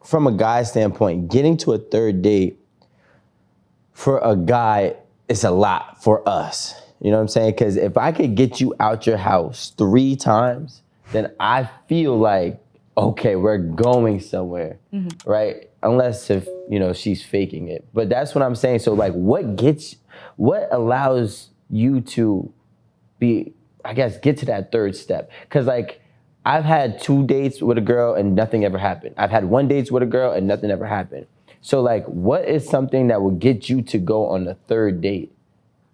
from a guy standpoint, getting to a third date for a guy is a lot for us. You know what I'm saying? Because if I could get you out your house 3 times, then I feel like, okay, we're going somewhere, right? Unless if, you know, she's faking it. But that's what I'm saying. So like, what allows you to be, I guess, get to that third step? Because like, I've had 2 dates with a girl and nothing ever happened. I've had 1 date with a girl and nothing ever happened. So like, what is something that will get you to go on the third date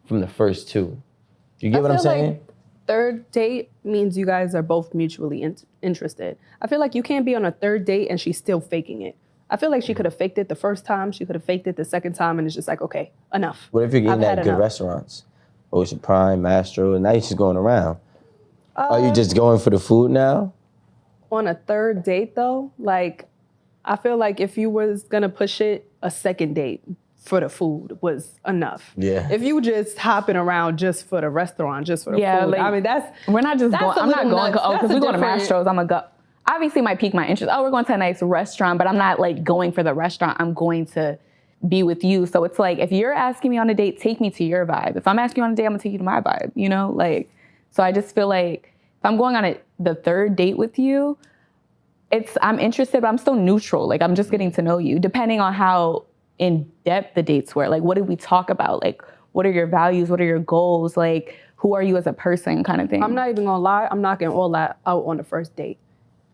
from the first 2? You get what I'm saying? Like third date means you guys are both mutually interested. I feel like you can't be on a third date and she's still faking it. I feel like she could have faked it the first time, she could have faked it the second time, and it's just like, okay, enough. What if you're getting at good restaurants? Ocean Prime, Mastro, and now you're just going around. Are you just going for the food now? On a third date though, like, I feel like if you was gonna push it, a second date for the food was enough. Yeah. If you just hopping around just for the restaurant, just for the food, like, I mean, we're not just going, I'm not going, because we're going to Mastro's, I'm gonna go. Obviously, might pique my interest. Oh, we're going to a nice restaurant, but I'm not like going for the restaurant. I'm going to be with you. So it's like, if you're asking me on a date, take me to your vibe. If I'm asking you on a date, I'm gonna take you to my vibe, you know? Like, so I just feel like if I'm going on the third date with you, I'm interested, but I'm still neutral. Like, I'm just getting to know you, depending on how in depth the dates were. Like, what did we talk about? Like, what are your values? What are your goals? Like, who are you as a person, kind of thing? I'm not even gonna lie, I'm knocking all that out on the first date.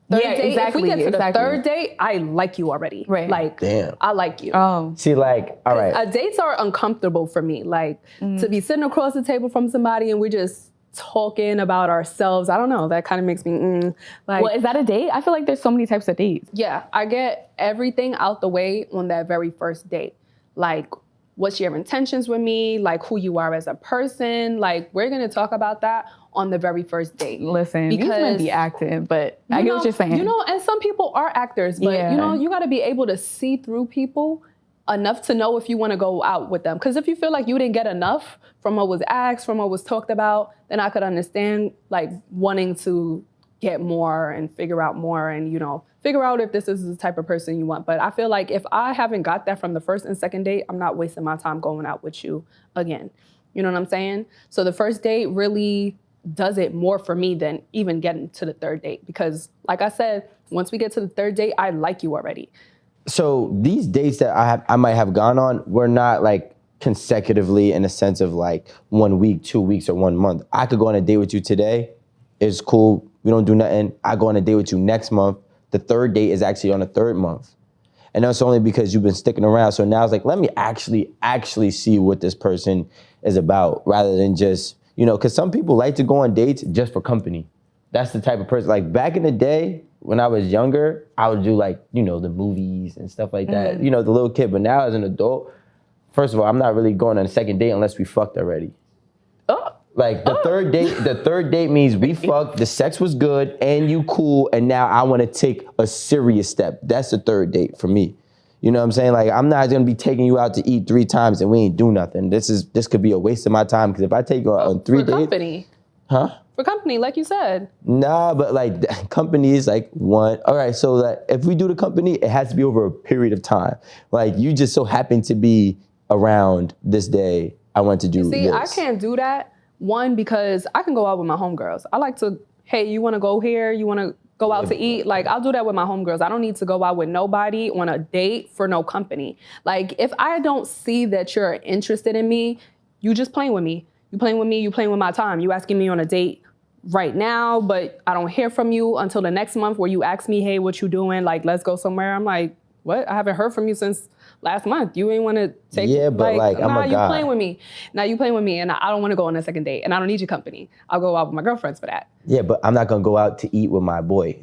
Third date, exactly. If we get to the third date, I like you already. Right. Like, damn, I like you. Oh. See, like, all right. Dates are uncomfortable for me. Like, to be sitting across the table from somebody and we're just talking about ourselves. I don't know. That kind of makes me, like. Well, is that a date? I feel like there's so many types of dates. Yeah, I get everything out the way on that very first date. Like, what's your intentions with me? Like, who you are as a person? Like, we're going to talk about that on the very first date. Listen, because you might be active, but I get what you're saying. You know, and some people are actors, but you know, you got to be able to see through people enough to know if you want to go out with them. Because if you feel like you didn't get enough from what was asked, from what was talked about, then I could understand like wanting to get more and figure out more and, you know, figure out if this is the type of person you want. But I feel like if I haven't got that from the first and second date, I'm not wasting my time going out with you again. You know what I'm saying? So the first date really does it more for me than even getting to the third date. Because like I said, once we get to the third date, I like you already. So these dates that I might have gone on were not like consecutively in a sense of like 1 week, 2 weeks, or 1 month. I could go on a date with you today. It's cool. We don't do nothing. I go on a date with you next month. The third date is actually on the 3rd month. And that's only because you've been sticking around. So now it's like, let me actually see what this person is about rather than just, you know, because some people like to go on dates just for company. That's the type of person. Like back in the day, when I was younger, I would do like, you know, the movies and stuff like that. You know, the little kid. But now as an adult, first of all, I'm not really going on a second date unless we fucked already. Like the third date means we fucked, the sex was good, and you cool, and now I want to take a serious step. That's the third date for me. You know what I'm saying? Like I'm not gonna be taking you out to eat 3 times and we ain't do nothing. This could be a waste of my time because if I take you on 3 dates, company. Huh? For company, like you said. Nah, but like company is like 1. All right, so that if we do the company, it has to be over a period of time. Like you just so happen to be around this day. I want to do this. I can't do that. 1, because I can go out with my homegirls. I like to, hey, you want to go here? You want to go out to eat? Like, I'll do that with my homegirls. I don't need to go out with nobody on a date for no company. Like, if I don't see that you're interested in me, you just playing with me. You playing with me, you playing with my time. You asking me on a date right now, but I don't hear from you until the next month where you ask me, hey, what you doing? Like, let's go somewhere. I'm like, what? I haven't heard from you since last month. You ain't want to take. Yeah, but like I'm a guy. You playing with me. Now you playing with me, and I don't want to go on a second date, and I don't need your company. I'll go out with my girlfriends for that. Yeah, but I'm not gonna go out to eat with my boy.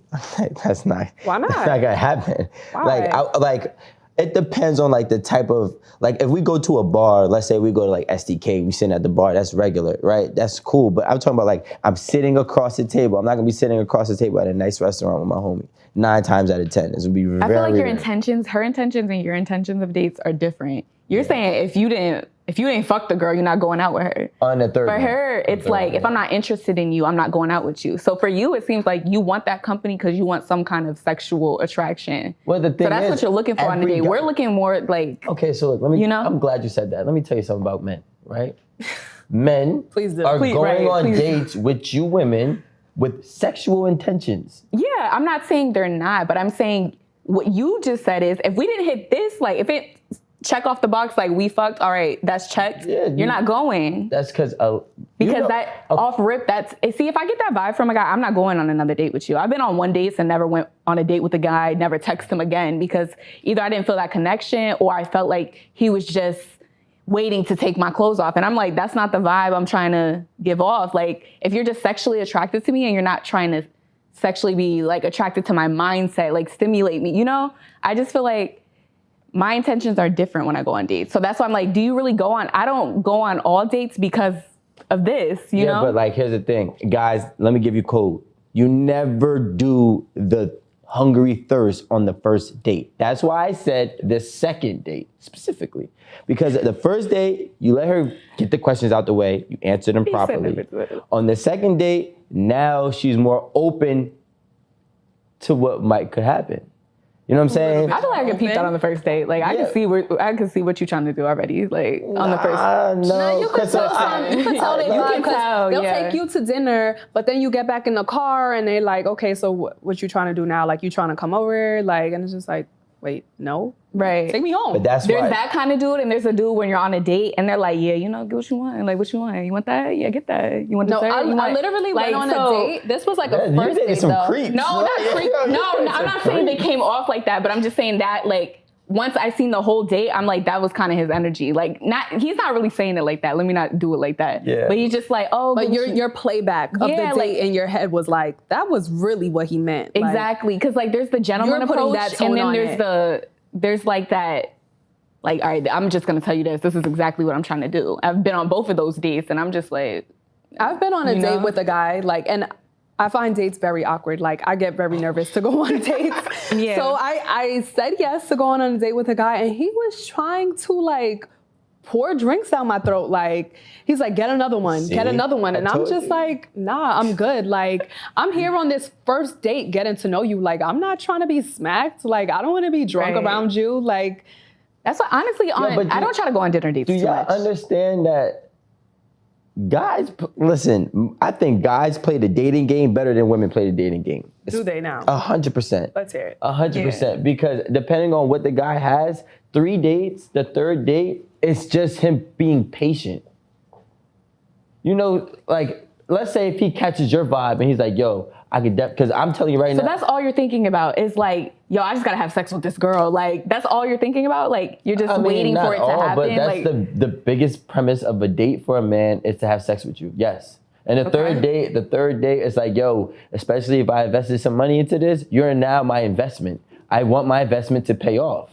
That's not. Why not? That's not gonna happen. Why? Like it depends on like the type of, like if we go to a bar, let's say we go to like SDK, we sitting at the bar, that's regular, right? That's cool. But I'm talking about like I'm sitting across the table. I'm not gonna be sitting across the table at a nice restaurant with my homie. 9 times out of 10, this would be very. I feel like your intentions, her intentions, and your intentions of dates are different. You're saying if you didn't if you didn't fuck the girl, you're not going out with her. On the third For one. her, it's like, if I'm not interested in you, I'm not going out with you. So for you, it seems like you want that company because you want some kind of sexual attraction. Well, the thing so that's is, what you're looking for on the date. We're looking more like... Okay, so look, let me, you know? I'm glad you said that. Let me tell you something about men, right? Men are Please, going on please. dates with you women with sexual intentions. Yeah, I'm not saying they're not, but I'm saying what you just said is, if we didn't hit this, like, if it... check off the box, like, we fucked, all right, that's checked. Yeah, you're not going. That's because that off rip, see, if I get that vibe from a guy, I'm not going on another date with you. I've been on one date and never went on a date with a guy, never text him again, because either I didn't feel that connection or I felt like he was just waiting to take my clothes off. And I'm like, that's not the vibe I'm trying to give off. Like, if you're just sexually attracted to me and you're not trying to sexually be like attracted to my mindset, like stimulate me, you know? I just feel like my intentions are different when I go on dates. So that's why I'm like, do you really go on? I don't go on all dates because of this, you know? Yeah, but like, here's the thing. Guys, let me give you code. You never do the hungry thirst on the first date. That's why I said the second date specifically. Because the first date, you let her get the questions out the way, you answer them properly. On the second date, now she's more open to what could happen. You know what I'm saying? I feel like I could peep that on the first date. Like, I can see what you're trying to do already. Like, on the first. No, you can tell they vibe, because they'll take you to dinner, but then you get back in the car and they're like, okay, so what you trying to do now? Like, you trying to come over? Like, and it's just like, wait, no. Right. Take me home. But that's There's that kind of dude, and there's a dude when you're on a date and they're like, yeah, you know, get what you want. Like, what you want? You want that? Yeah, get that. You want dessert? I literally went on a date. This was like a first date, though. Creeps. No, not creep. No, I'm not saying they came off like that, but I'm just saying that, like, once I seen the whole date, I'm like, that was kind of his energy. Like, he's not really saying it like that. Let me not do it like that. Yeah. But he's just like, oh. But your playback of the date in your head was like, that was really what he meant. Exactly. Because, like, there's the gentleman approach, and then there's like that. Like, all right, I'm just going to tell you this. This is exactly what I'm trying to do. I've been on both of those dates, and I'm just like... I've been on a date with a guy, like, and I find dates very awkward. Like, I get very nervous to go on dates. Yeah. So I said yes to going on a date with a guy, and he was trying to, like, pour drinks down my throat. Like, he's like, get another one, get another one. And I'm just like, nah, I'm good. Like, I'm here on this first date getting to know you. Like, I'm not trying to be smacked. Like, I don't want to be drunk around you. Like... That's what, honestly, I don't try to go on dinner dates too much. Do y'all understand that guys, listen, I think guys play the dating game better than women play the dating game. Do they now? 100%. Let's hear it. 100%. Because depending on what the guy has, 3 dates, the third date, it's just him being patient. You know, like, let's say if he catches your vibe and he's like, yo, I could, because I'm telling you right now. So that's all you're thinking about is like, yo, I just gotta have sex with this girl. Like, that's all you're thinking about? Like, you're just waiting for it to happen? But that's like, the biggest premise of a date for a man is to have sex with you. Yes. And the third date is like, yo, especially if I invested some money into this, you're now my investment. I want my investment to pay off.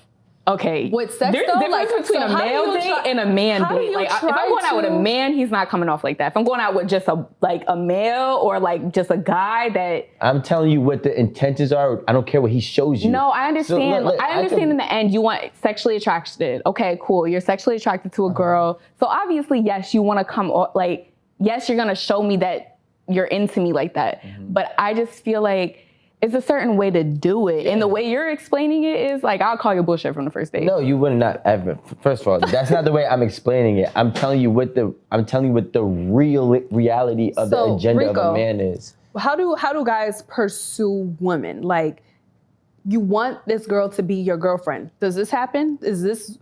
Okay. With sex, there's a difference between a male date and a man date. Like, if I'm going out with a man, he's not coming off like that. If I'm going out with just a male or like just a guy that... I'm telling you what the intentions are. I don't care what he shows you. No, I understand. So, I understand in the end, you want sexually attracted. Okay, cool. You're sexually attracted to a girl. So obviously, yes, you want to come like, yes, you're going to show me that you're into me like that. Mm-hmm. But I just feel like it's a certain way to do it. Yeah. And the way you're explaining it is like, I'll call you bullshit from the first date. No, you would not ever. First of all, that's not the way I'm explaining it. I'm telling you what the real reality of the agenda of a man is. How do guys pursue women? Like, you want this girl to be your girlfriend. Does this happen? Is this...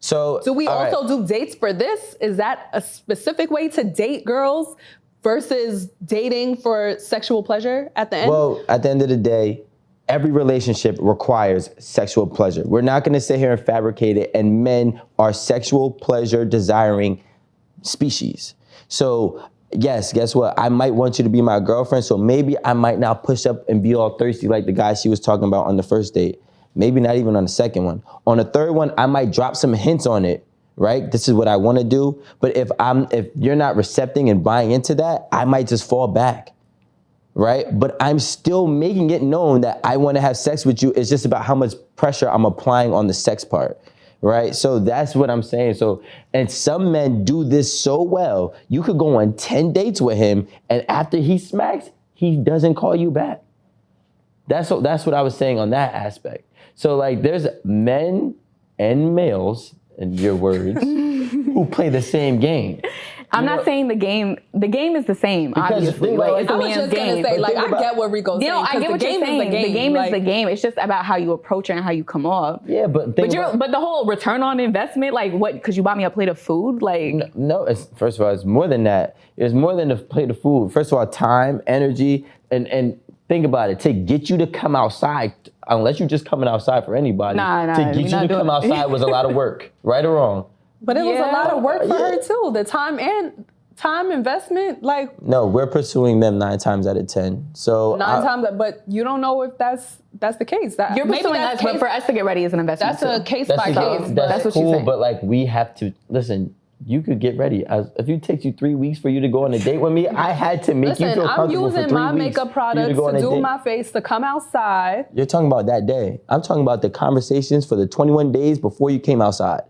So do we also do dates for this? Is that a specific way to date girls versus dating for sexual pleasure at the end? Well, at the end of the day, every relationship requires sexual pleasure. We're not going to sit here and fabricate it, and men are sexual pleasure desiring species. So yes, guess what? I might want you to be my girlfriend, so maybe I might not push up and be all thirsty like the guy she was talking about on the first date. Maybe not even on the second one. On the third one, I might drop some hints on it. Right? This is what I want to do. But if you're not recepting and buying into that, I might just fall back. Right? But I'm still making it known that I want to have sex with you. It's just about how much pressure I'm applying on the sex part. right? So that's what I'm saying. So, and some men do this so well. You could go on 10 dates with him, and after he smacks, he doesn't call you back. That's what I was saying on that aspect. So like there's men and males, in your words, who play the same game. I'm not saying the game is the same, obviously. Like, it's a man's game. Say, like, I get what Rico's saying. I get what you're saying. The game is the game. It's just about how you approach it and how you come off. Yeah, but the whole return on investment, like what, because you bought me a plate of food? Like no, first of all, it's more than that. It's more than a plate of food. First of all, time, energy, and think about it. To get you to come outside, unless you're just coming outside for anybody, to get you to come outside was a lot of work, right or wrong. But it was a lot of work for her too. The time investment, like. No, we're pursuing them 9 times out of 10. So 9 times, but you don't know if that's the case. You're pursuing us, but for us to get ready is an investment. That's a case by case. That's what cool, you're saying. But like we have to listen. You could get ready. If it takes you 3 weeks for you to go on a date with me, I had to make you feel comfortable for 3 weeks. I'm using my makeup products to do my face, to come outside. You're talking about that day. I'm talking about the conversations for the 21 days before you came outside.